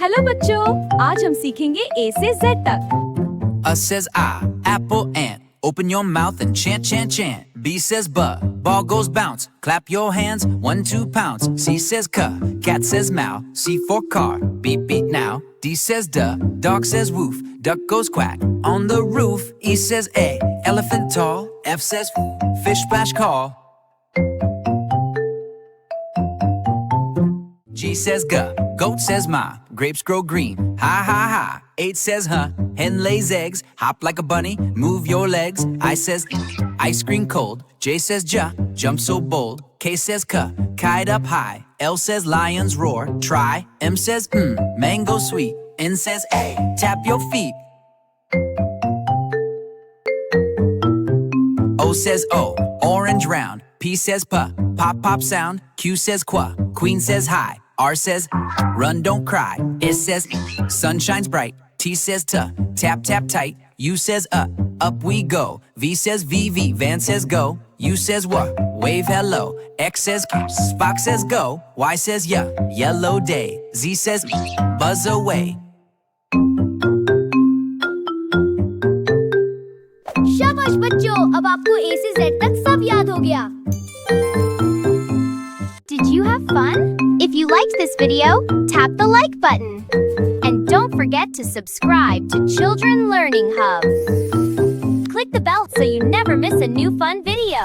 Hello बच्चों, आज हम सीखेंगे A से Z तक। A says I, apple ant. Open your mouth and chant, chant, chant. B says buh, ball goes bounce. Clap your hands, 1, 2 pounce. C says cuh, cat says meow. C for car, beep beep now. D says duh, dog says woof. Duck goes quack on the roof. E says A, elephant tall. F says fish splash call. G says guh, goat says ma. Grapes grow green, ha ha ha. 8 says huh, hen lays eggs. Hop like a bunny, move your legs. I says ice cream cold. J says ja, jump so bold. K says ka, kite up high. L says lions roar, try. M says mango sweet. N says A, tap your feet. O says O, orange round. P says pa, pop pop sound. Q says qua, queen says hi. R says run don't cry. S says sun shines bright. T says ta, tap tap tight. U says up we go. V says VV, van says go. U says what, wave hello. X says Spock says go. Y says yeah, yellow day. Z says buzz away. शाबाश बच्चों, अब आपको A से Z तक सब याद हो गया। Did you have fun? If you liked this video, tap the like button. And don't forget to subscribe to Children Learning Hub. Click the bell so you never miss a new fun video.